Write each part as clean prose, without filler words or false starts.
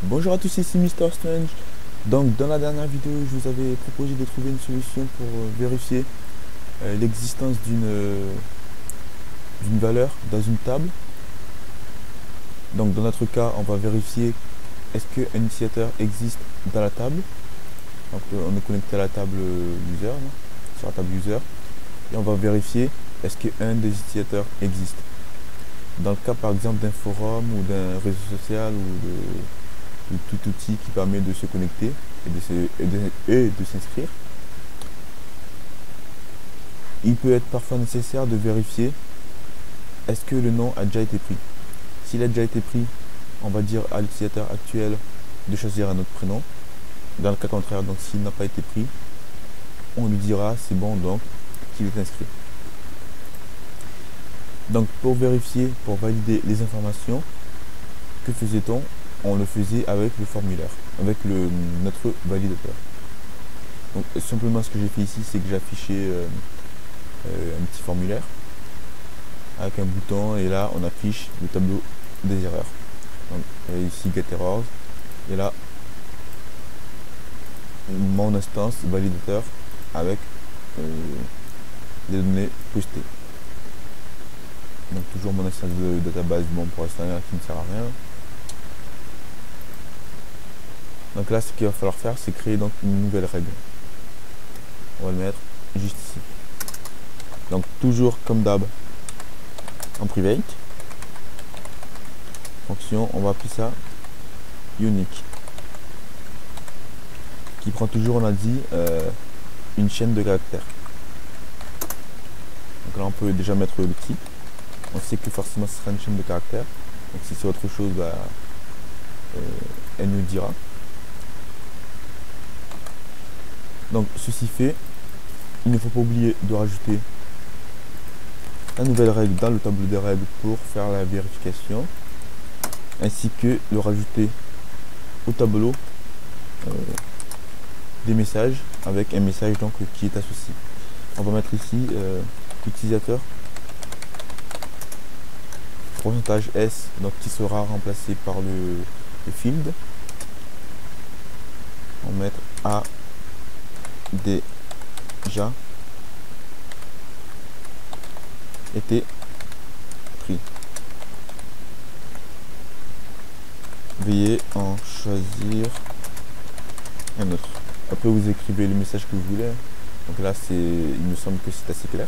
Bonjour à tous, ici Mister Strange. Donc dans la dernière vidéo, je vous avais proposé de trouver une solution pour vérifier l'existence d'une valeur dans une table. Donc dans notre cas, on va vérifier est-ce qu'un initiateur existe dans la table. Donc on est connecté à la table user, non, sur la table user, et on va vérifier est-ce qu'un des initiateurs existe. Dans le cas par exemple d'un forum ou d'un réseau social ou de tout outil qui permet de se connecter et de s'inscrire, il peut être parfois nécessaire de vérifier est-ce que le nom a déjà été pris. S'il a déjà été pris, on va dire à l'utilisateur actuel de choisir un autre prénom. Dans le cas contraire, donc s'il n'a pas été pris, on lui dira c'est bon donc qu'il est inscrit. Donc pour vérifier, pour valider les informations, que faisait-on? On le faisait avec le formulaire, avec notre validateur. Donc simplement ce que j'ai fait ici, c'est que j'ai affiché un petit formulaire avec un bouton et là on affiche le tableau des erreurs. Donc ici get errors et là mon instance validateur avec les données postées. Donc toujours mon instance de database, bon pour l'instant qui ne sert à rien. Donc là ce qu'il va falloir faire, c'est créer donc une nouvelle règle. On va le mettre juste ici. Donc toujours comme d'hab en private. Fonction, on va appeler ça unique. Qui prend toujours, on a dit, une chaîne de caractères. Donc là on peut déjà mettre le type. On sait que forcément ce sera une chaîne de caractères. Donc si c'est autre chose, bah, elle nous dira. Donc ceci fait, il ne faut pas oublier de rajouter la nouvelle règle dans le tableau des règles pour faire la vérification, ainsi que le rajouter au tableau des messages avec un message donc qui est associé. On va mettre ici utilisateur pourcentage %S donc qui sera remplacé par le field. On va mettre A déjà été pris. Veuillez en choisir un autre. Après vous écrivez le message que vous voulez. Donc là il me semble que c'est assez clair.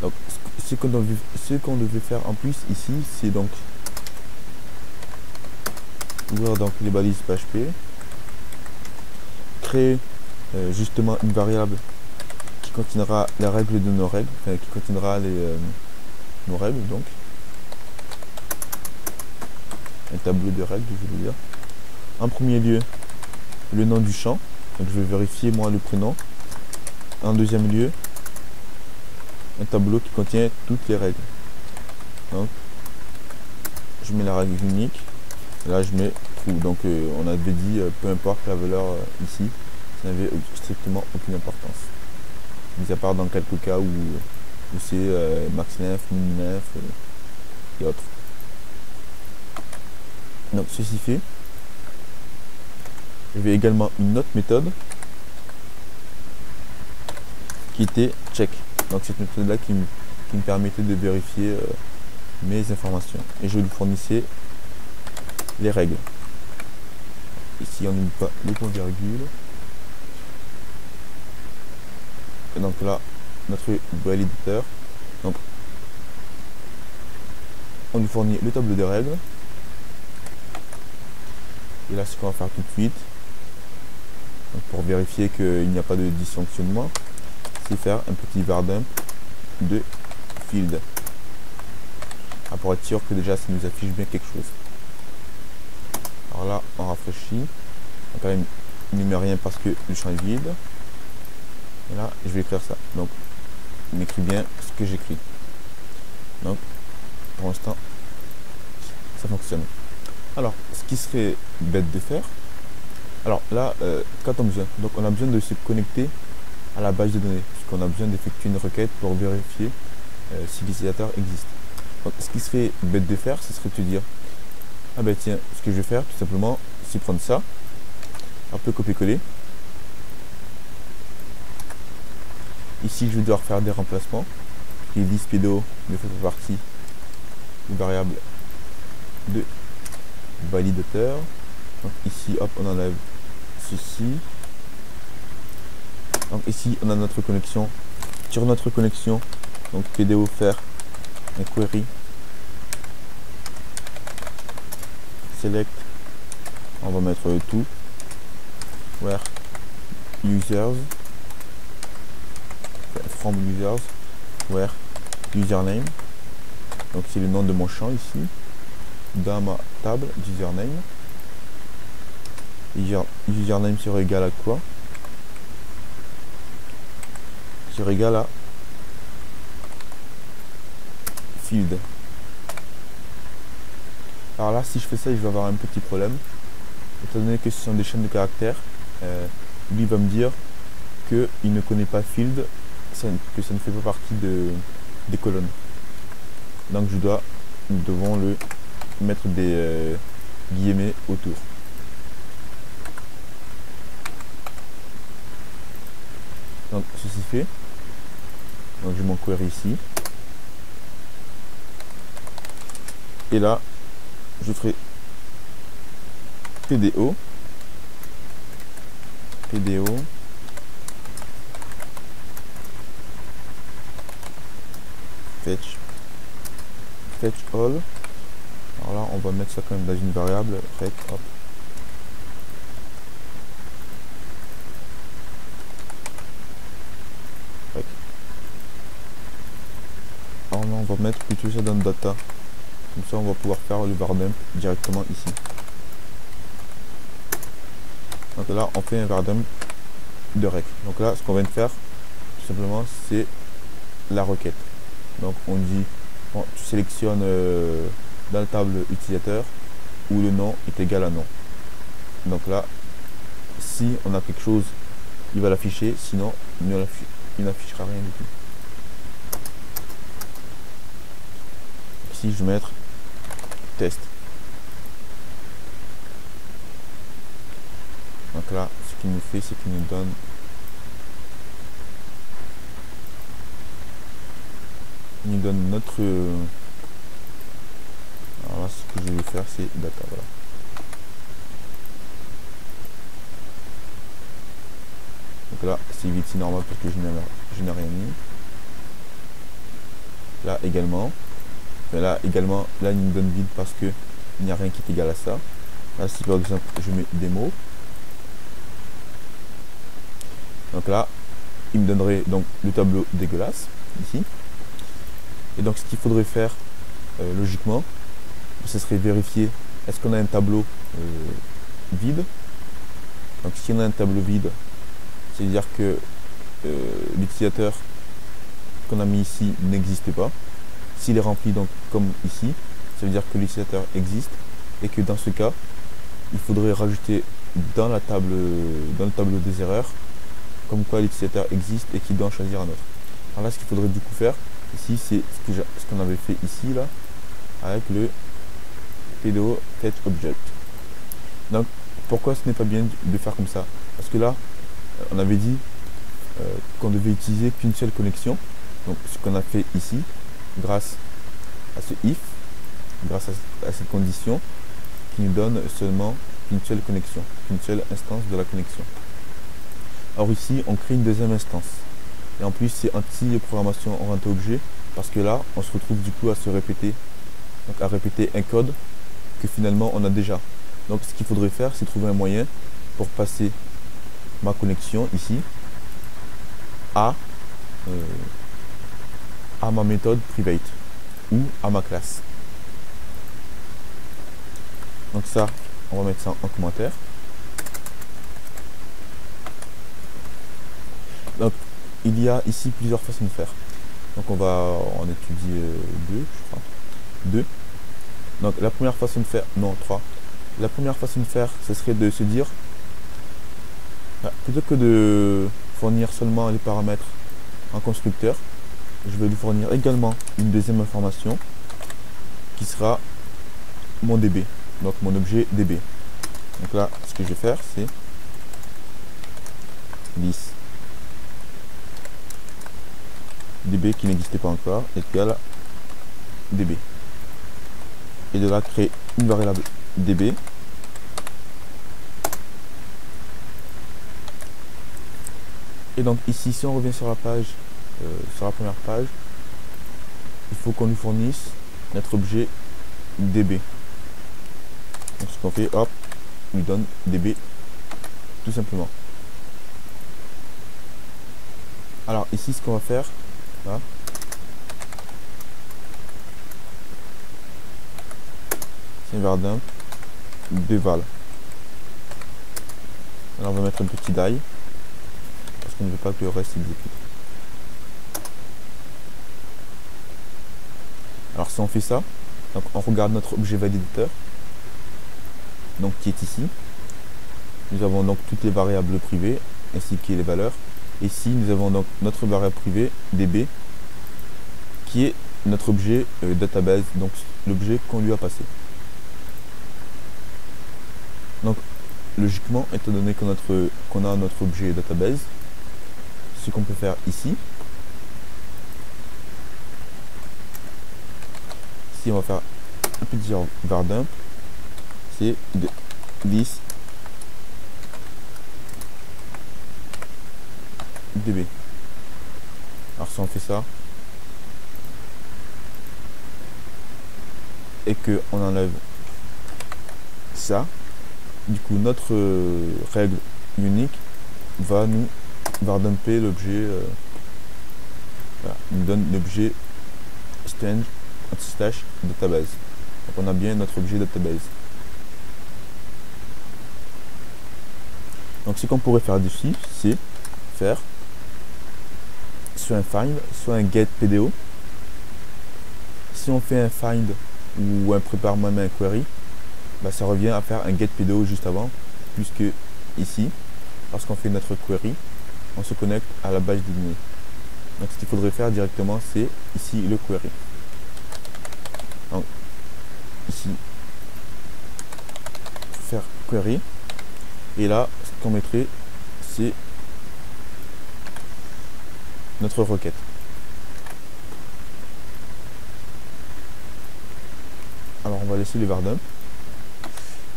Donc ce qu'on devait faire en plus ici, c'est donc ouvrir donc les balises PHP, créer justement une variable qui contiendra les règles de nos règles, enfin, qui contiendra nos règles donc. Un tableau de règles, je veux dire. En premier lieu, le nom du champ. Donc je vais vérifier moi le prénom. En deuxième lieu, un tableau qui contient toutes les règles. Donc je mets la règle unique. Là je mets true. Donc on avait dit peu importe la valeur ici, ça n'avait strictement aucune importance. Mis à part dans quelques cas où c'est maxnef, minef et autres. Donc ceci fait, j'avais également une autre méthode qui était check. Donc cette méthode là qui me permettait de vérifier mes informations et je lui fournissais les règles. Ici on n'oublie pas les points virgules. Et donc là notre validateur, donc on lui fournit le tableau des règles. Et là ce qu'on va faire tout de suite, donc pour vérifier qu'il n'y a pas de dysfonctionnement, c'est faire un petit var dump de field, pour être sûr que déjà ça nous affiche bien quelque chose. Alors là on rafraîchit, donc là il ne met rien parce que le champ est vide. Et là je vais écrire ça, donc il m'écrit bien ce que j'écris. Donc pour l'instant ça fonctionne. Alors, ce qui serait bête de faire, alors là, qu'a-t-on besoin? Donc on a besoin de se connecter à la base de données, puisqu'on a besoin d'effectuer une requête pour vérifier si l'utilisateur existe. Donc ce qui serait bête de faire, ce serait de se dire, Ah ben tiens, ce que je vais faire tout simplement, c'est prendre ça, un peu copier-coller. Ici je vais devoir faire des remplacements. Et list PDO ne fait pas partie d'une variable de validateur. Donc ici hop on enlève ceci. Donc ici on a notre connexion. Sur notre connexion, donc PDO faire un query select, on va mettre tout where users from users where username, donc c'est le nom de mon champ ici dans ma table username. Username sera égal à quoi? Sera égal à field. Alors là, si je fais ça, je vais avoir un petit problème. Étant donné que ce sont des chaînes de caractères, lui va me dire qu'il ne connaît pas field, que ça ne fait pas partie des colonnes. Donc nous devons le mettre des guillemets autour. Donc ceci fait. Donc j'ai mon query ici. Et là, je ferai PDO fetch all. Alors là on va mettre ça quand même dans une variable rec, hop. Rec. Alors là on va mettre plutôt ça dans data, comme ça on va pouvoir faire le var dump directement ici. Donc là on fait un var dump de rec. Donc là ce qu'on vient de faire tout simplement c'est la requête. Donc on dit bon, tu sélectionnes dans la table utilisateur où le nom est égal à non. Donc là si on a quelque chose il va l'afficher, sinon il n'affichera rien du tout. Ici je vais mettre test. Donc là ce qu'il nous fait c'est qu'il nous donne notre alors là ce que je vais faire c'est data, voilà. Donc là c'est vite, c'est normal parce que je n'ai rien mis. Là également, mais là également là il me donne vide parce que il n'y a rien qui est égal à ça. Là si par exemple je mets des mots, donc là il me donnerait donc le tableau dégueulasse ici. Et donc ce qu'il faudrait faire logiquement, ce serait vérifier est-ce qu'on a un tableau vide. Donc si on a un tableau vide, c'est à dire que l'utilisateur qu'on a mis ici n'existe pas. S'il est rempli donc comme ici, ça veut dire que l'utilisateur existe et que dans ce cas il faudrait rajouter dans le tableau des erreurs comme quoi l'utilisateur existe et qu'il doit en choisir un autre. Alors là ce qu'il faudrait du coup faire ici, c'est ce qu'on avait fait ici là avec le PDO fetch object. Donc pourquoi ce n'est pas bien de faire comme ça? Parce que là on avait dit qu'on devait utiliser qu'une seule connexion. Donc ce qu'on a fait ici grâce à ce if, grâce à cette condition qui nous donne seulement une seule connexion, une seule instance de la connexion. Or ici on crée une deuxième instance. Et en plus c'est anti-programmation orientée objet parce que là on se retrouve du coup à se répéter, donc à répéter un code que finalement on a déjà. Donc ce qu'il faudrait faire c'est trouver un moyen pour passer ma connexion ici à ma méthode private ou à ma classe. Donc ça on va mettre ça en commentaire. Donc il y a ici plusieurs façons de faire. Donc on va en étudier deux, je crois. Deux. Donc la première façon de faire, non 3. La première façon de faire, ce serait de se dire, plutôt que de fournir seulement les paramètres en constructeur, je vais lui fournir également une deuxième information qui sera mon DB. donc mon objet DB. Donc là, ce que je vais faire, c'est list DB qui n'existait pas encore égale DB. Et de là, créer une variable DB. Et donc ici, si on revient sur la page, sur la première page, il faut qu'on nous fournisse notre objet DB. Donc ce qu'on fait, hop, on lui donne DB tout simplement. Alors ici, ce qu'on va faire, là, c'est un verdun de val. Alors on va mettre un petit die parce qu'on ne veut pas que le reste exécute. Alors si on fait ça, donc on regarde notre objet validateur, donc qui est ici. Nous avons donc toutes les variables privées ainsi que les valeurs. Ici nous avons donc notre variable privée DB qui est notre objet database, donc l'objet qu'on lui a passé. Donc logiquement, étant donné qu'on a notre objet database, ce qu'on peut faire ici, on va faire un petit var dump, c'est de list db. Alors si on fait ça et que on enlève ça, du coup notre règle unique va nous var dumper l'objet, voilà, nous donne l'objet strange slash database. Donc on a bien notre objet database. Donc ce qu'on pourrait faire dessus, c'est faire soit un find, soit un get PDO. Si on fait un find ou un prépare moi-même query, bah, ça revient à faire un get PDO juste avant, puisque ici, lorsqu'on fait notre query, on se connecte à la base de données. Donc ce qu'il faudrait faire directement, c'est ici le query. Donc ici, faire query, et là ce qu'on mettrait, c'est notre requête. Alors on va laisser les var dump.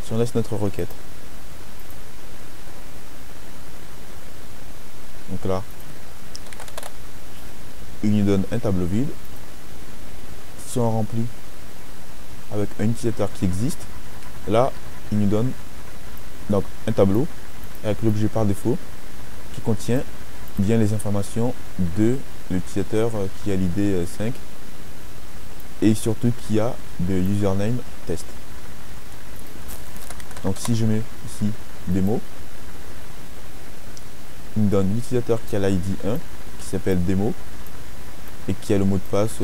Si on laisse notre requête, donc là il nous donne un tableau vide. Si on remplit avec un utilisateur qui existe, là il nous donne donc un tableau avec l'objet par défaut qui contient bien les informations de l'utilisateur qui a l'ID 5 et surtout qui a le username test. Donc si je mets ici démo, il me donne l'utilisateur qui a l'ID 1 qui s'appelle démo et qui a le mot de passe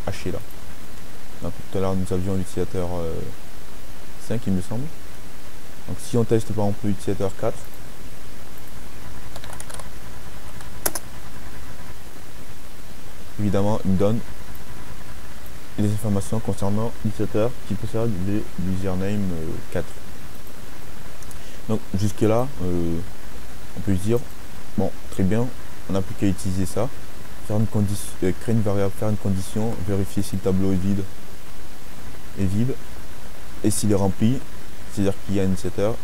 haché là. Donc tout à l'heure nous avions l'utilisateur 5 il me semble. Donc si on teste par exemple l'utilisateur 4, évidemment il me donne les informations concernant l'utilisateur qui possède l'username 4. Donc jusque là on peut se dire bon très bien, on n'a plus qu'à utiliser ça, faire une condition, créer une variable, faire une condition, vérifier si le tableau est vide et s'il est rempli, c'est-à-dire qu'il y a un utilisateur,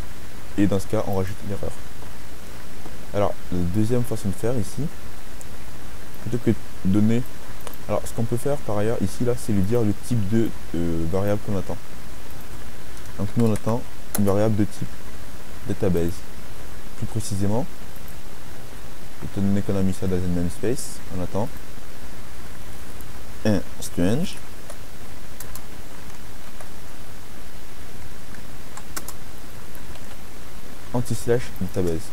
et dans ce cas on rajoute l'erreur. Alors la deuxième façon de faire ici, plutôt que de donner, alors ce qu'on peut faire par ailleurs ici là, c'est lui dire le type de variable qu'on attend. Donc nous on attend une variable de type database. Plus précisément, étant donné qu'on a mis ça dans un namespace, on attend un strange anti-slash database.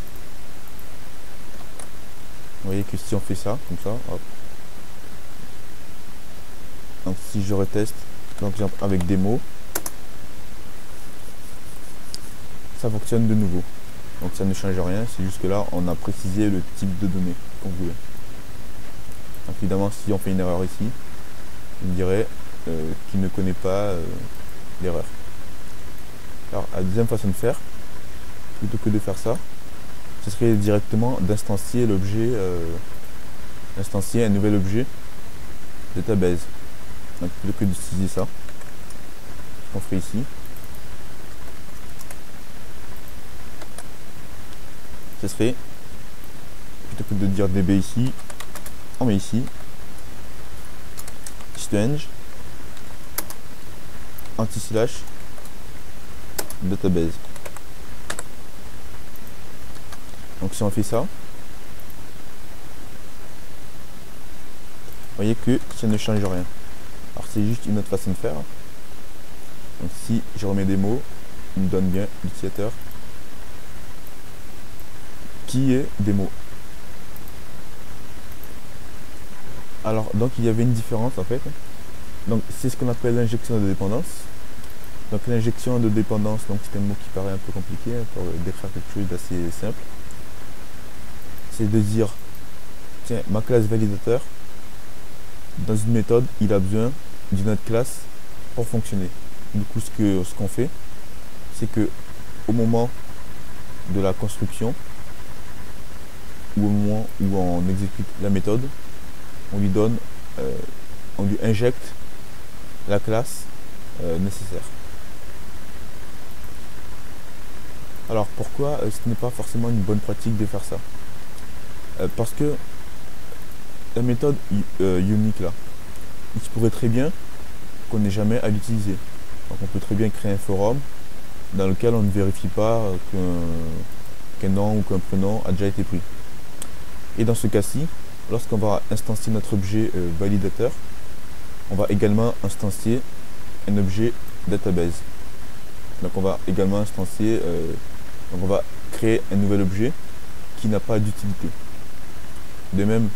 Vous voyez que si on fait ça, comme ça, hop. Donc si je reteste, par exemple avec démo, ça fonctionne de nouveau. Donc ça ne change rien, c'est juste que là on a précisé le type de données qu'on voulait. Donc évidemment si on fait une erreur ici, il dirait qu'il ne connaît pas l'erreur. Alors la deuxième façon de faire, plutôt que de faire ça, ce serait directement d'instancier l'objet, d'instancier un nouvel objet database. Donc plutôt que d'utiliser ça, ce qu'on ferait ici, ce serait, plutôt que de dire db ici, on met ici exchange anti/slash database. Donc si on fait ça, vous voyez que ça ne change rien. Alors c'est juste une autre façon de faire. Donc si je remets des mots, il me donne bien l'utilisateur qui est des mots. Alors donc il y avait une différence en fait. Donc c'est ce qu'on appelle l'injection de dépendance. Donc l'injection de dépendance, donc c'est un mot qui paraît un peu compliqué pour décrire quelque chose d'assez simple. C'est de dire, tiens, ma classe validateur, dans une méthode, il a besoin d'une autre classe pour fonctionner. Du coup, ce qu'on fait, c'est que au moment de la construction, ou au moment où on exécute la méthode, on lui donne, on lui injecte la classe nécessaire. Alors pourquoi ce n'est pas forcément une bonne pratique de faire ça? Parce que la méthode unique là, il se pourrait très bien qu'on n'ait jamais à l'utiliser. Donc on peut très bien créer un forum dans lequel on ne vérifie pas qu'un nom ou qu'un prénom a déjà été pris. Et dans ce cas-ci, lorsqu'on va instancier notre objet validateur, on va également instancier un objet database. Donc on va également instancier, donc on va créer un nouvel objet qui n'a pas d'utilité. De même,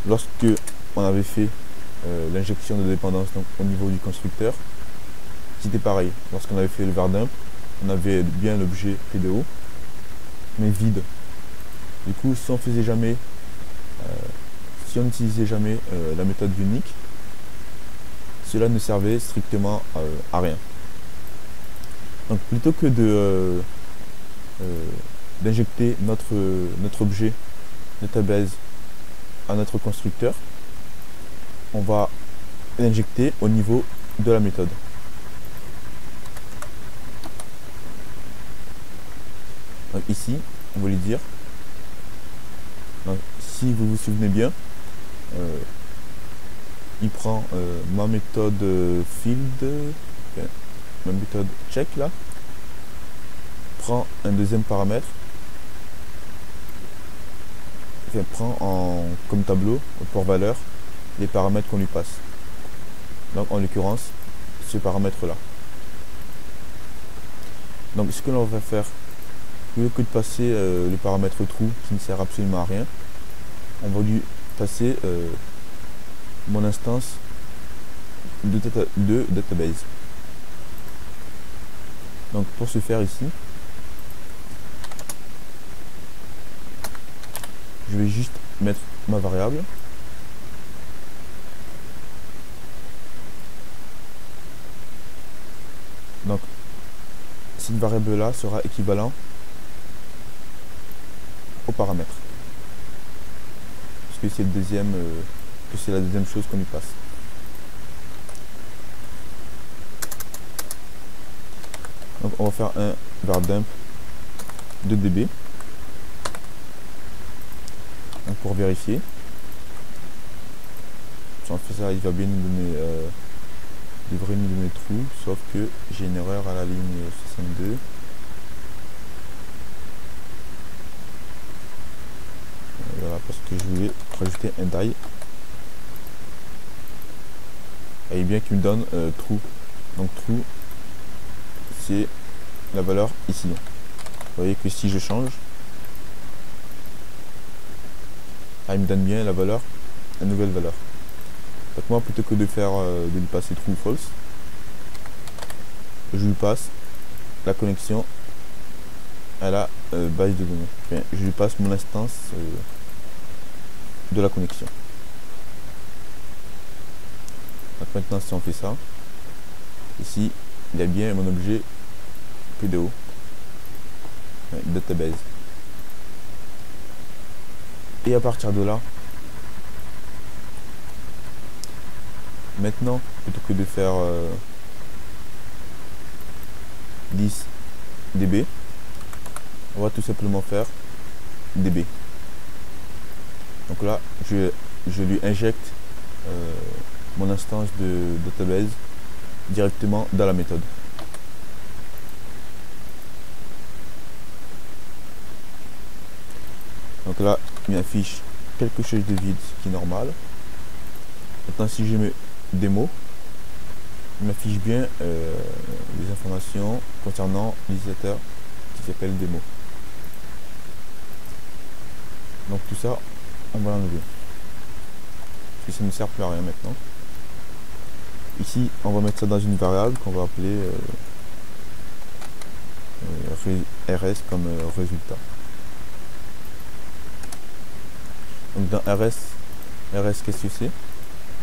lorsque on avait fait l'injection de dépendance donc, au niveau du constructeur, c'était pareil. Lorsqu'on avait fait le var_dump, on avait bien l'objet PDO, mais vide. Du coup, si on faisait jamais, si on n'utilisait jamais la méthode unique, cela ne servait strictement à rien. Donc plutôt que d'injecter notre objet database à notre constructeur, on va l'injecter au niveau de la méthode. Donc ici, on va lui dire, donc, si vous vous souvenez bien, il prend ma méthode field, ma méthode check là, prend un deuxième paramètre, prend comme tableau pour valeur les paramètres qu'on lui passe. Donc en l'occurrence ce paramètre là. Donc ce que l'on va faire, plutôt que de passer le paramètre true qui ne sert absolument à rien, on va lui passer mon instance de database. Donc pour ce faire ici, je vais juste mettre ma variable. Donc cette variable là sera équivalent au paramètre. Parce que c'est la deuxième chose qu'on lui passe. Donc on va faire un var_dump de db. Donc pour vérifier. Si on fait ça, il va bien nous donner devrait nous donner true, sauf que j'ai une erreur à la ligne 62. Voilà, parce que je voulais rajouter un die. Et bien qu'il me donne true. Donc true, c'est la valeur ici. Vous voyez que si je change, il me donne bien la valeur, la nouvelle valeur. Donc moi, plutôt que de lui passer true ou false, je lui passe la connexion à la base de données. Enfin, je lui passe mon instance de la connexion. Donc maintenant, si on fait ça, ici, il y a bien mon objet PDO, database. Et à partir de là, maintenant, plutôt que de faire 10 dB, on va tout simplement faire dB. Donc là, je lui injecte mon instance de database directement dans la méthode. Donc là, il m'affiche quelque chose de vide, ce qui est normal. Maintenant, si je mets démo, il m'affiche bien les informations concernant l'utilisateur qui s'appelle démo. Donc tout ça, on va l'enlever. Parce que ça ne sert plus à rien maintenant. Ici, on va mettre ça dans une variable qu'on va appeler RS comme résultat. Donc dans RS, qu'est-ce que c'est?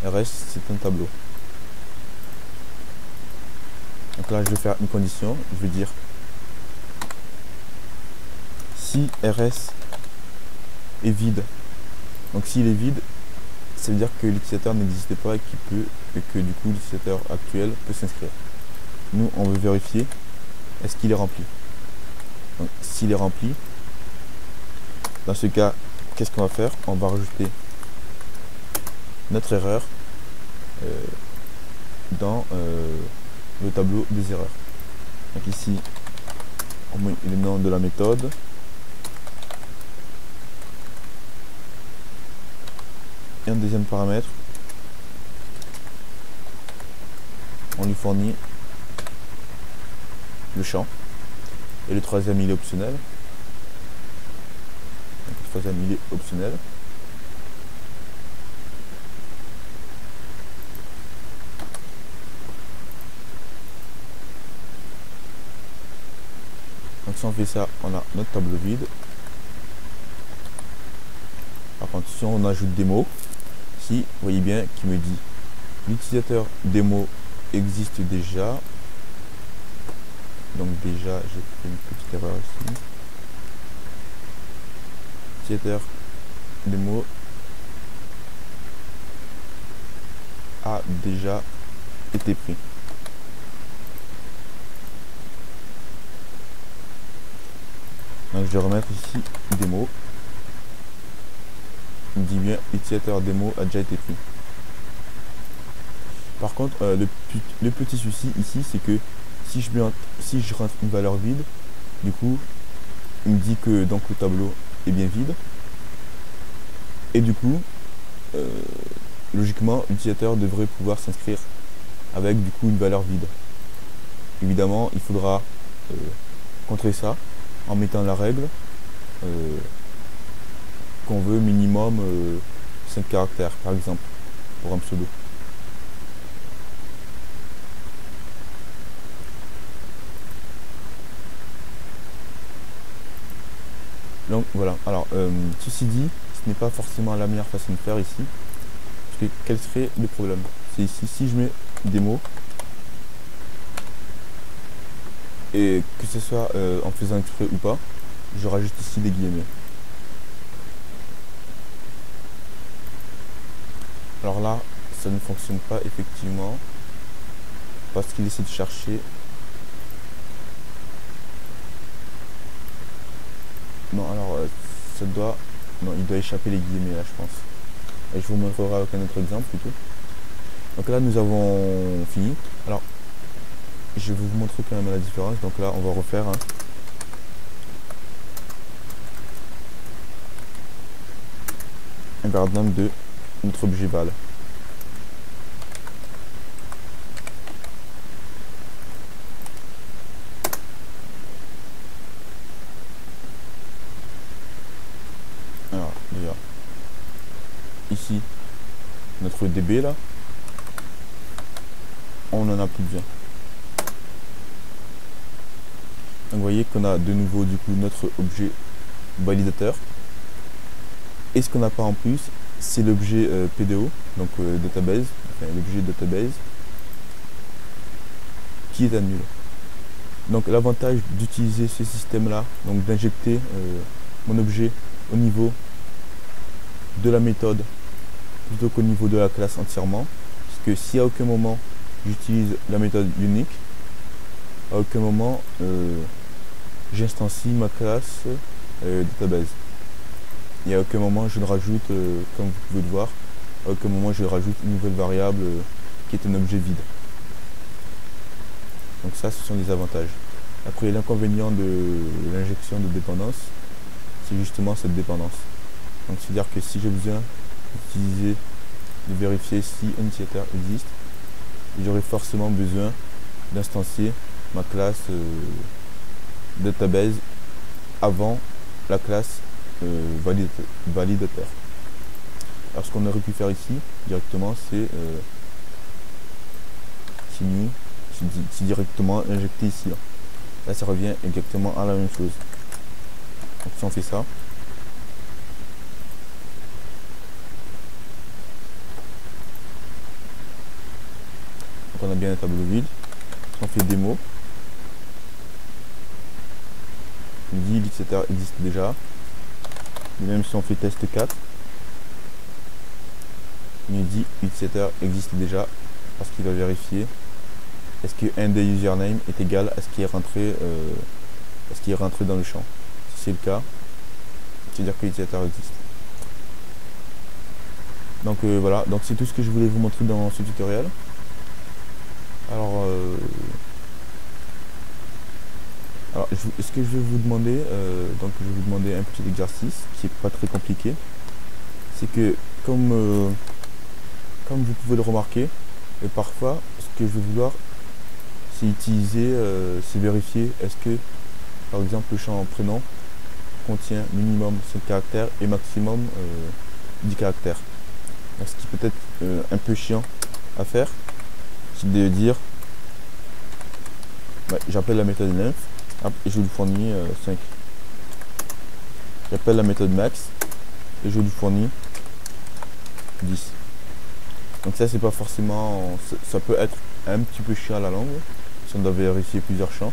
RS, c'est un tableau. Donc là, je vais faire une condition. Je vais dire si RS est vide. Donc s'il est vide, ça veut dire que l'utilisateur n'existait pas et que du coup l'utilisateur actuel peut s'inscrire. Nous, on veut vérifier est-ce qu'il est rempli. Donc s'il est rempli, dans ce cas, qu'est-ce qu'on va faire? On va rajouter notre erreur dans le tableau des erreurs. Donc ici, on met le nom de la méthode. Et un deuxième paramètre, on lui fournit le champ. Et le troisième, il est optionnel. Donc, le troisième, il est optionnel. Donc si on fait ça, on a notre tableau vide. Par contre, si on ajoute des mots, ici, vous voyez bien qu'il me dit l'utilisateur démo existe déjà. Donc déjà, j'ai fait une petite erreur ici. L'utilisateur démo a déjà été pris. Donc je vais remettre ici démo. Il me dit bien l'utilisateur démo a déjà été pris. Par contre, le petit souci ici, c'est que si je rentre une valeur vide, du coup, il me dit que donc le tableau est bien vide. Et du coup, logiquement, l'utilisateur devrait pouvoir s'inscrire avec du coup une valeur vide. Évidemment, il faudra contrer ça en mettant la règle qu'on veut minimum 5 caractères, par exemple, pour un pseudo. Donc voilà, alors ceci dit, ce n'est pas forcément la meilleure façon de faire ici. Parce que quel serait le problème? C'est ici, si je mets des mots, et que ce soit en faisant exprès ou pas, je rajoute ici des guillemets. Alors là, ça ne fonctionne pas effectivement, parce qu'il essaie de chercher. Non, alors ça doit... Non, il doit échapper les guillemets là, je pense. Et je vous montrerai avec un autre exemple plutôt. Donc là, nous avons fini. Alors, je vais vous montrer quand même la différence. Donc là, on va refaire un varnam de notre objet val. Alors, déjà, ici, notre DB là, on n'en a plus besoin. Donc vous voyez qu'on a de nouveau du coup notre objet validateur. Et ce qu'on n'a pas en plus, c'est l'objet PDO, donc database, enfin, l'objet database qui est annulé. Donc l'avantage d'utiliser ce système là, donc d'injecter mon objet au niveau de la méthode plutôt qu'au niveau de la classe entièrement, parce que si à aucun moment j'utilise la méthode unique, à aucun moment j'instancie ma classe database, et à aucun moment je ne rajoute, comme vous pouvez le voir, à aucun moment je rajoute une nouvelle variable qui est un objet vide. Donc ça, ce sont des avantages. Après, l'inconvénient de l'injection de dépendance, c'est justement cette dépendance. Donc c'est-à-dire que si j'ai besoin d'utiliser, de vérifier si un utilisateur existe, j'aurai forcément besoin d'instancier ma classe database avant la classe validateur. Alors ce qu'on aurait pu faire ici directement, c'est directement injecter ici. Là ça revient exactement à la même chose. Donc si on fait ça, donc on a bien un tableau vide. Si on fait démo, il dit l'utilisateur existe déjà. Et même si on fait test 4, il nous dit l'utilisateur existe déjà, parce qu'il va vérifier est-ce qu'un des username est égal à ce qui est rentré dans le champ. Si c'est le cas, c'est-à-dire que l'utilisateur existe. Donc voilà, donc c'est tout ce que je voulais vous montrer dans ce tutoriel. Alors ce que je vais vous demander, donc je vais vous demander un petit exercice qui est pas très compliqué. C'est que comme vous pouvez le remarquer, et parfois ce que je vais vouloir, c'est utiliser, c'est vérifier est-ce que par exemple le champ prénom contient minimum 5 caractères et maximum 10 caractères. Donc, ce qui peut être un peu chiant à faire, c'est de dire j'appelle la méthode length et je lui fournis 5. J'appelle la méthode max et je lui fournis 10. Donc ça c'est pas forcément, ça peut être un petit peu chiant à la langue si on doit vérifier plusieurs champs.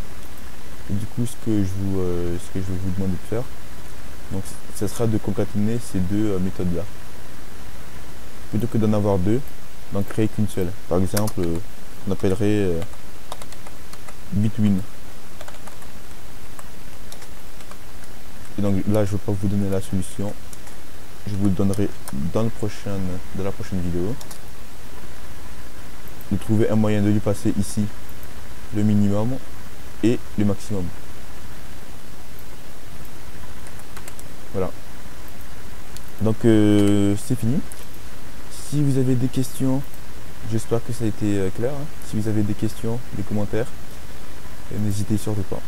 Et du coup ce que je vais vous demander de faire, donc ce sera de concaténer ces deux méthodes là. Plutôt que d'en avoir deux, d'en créer qu'une seule. Par exemple, on appellerait bitwin. Et donc là je ne vais pas vous donner la solution, je vous le donnerai dans la prochaine vidéo. De trouver un moyen de lui passer ici le minimum et le maximum. Voilà. Donc c'est fini. Si vous avez des questions, j'espère que ça a été clair. Si vous avez des questions, des commentaires, n'hésitez surtout pas.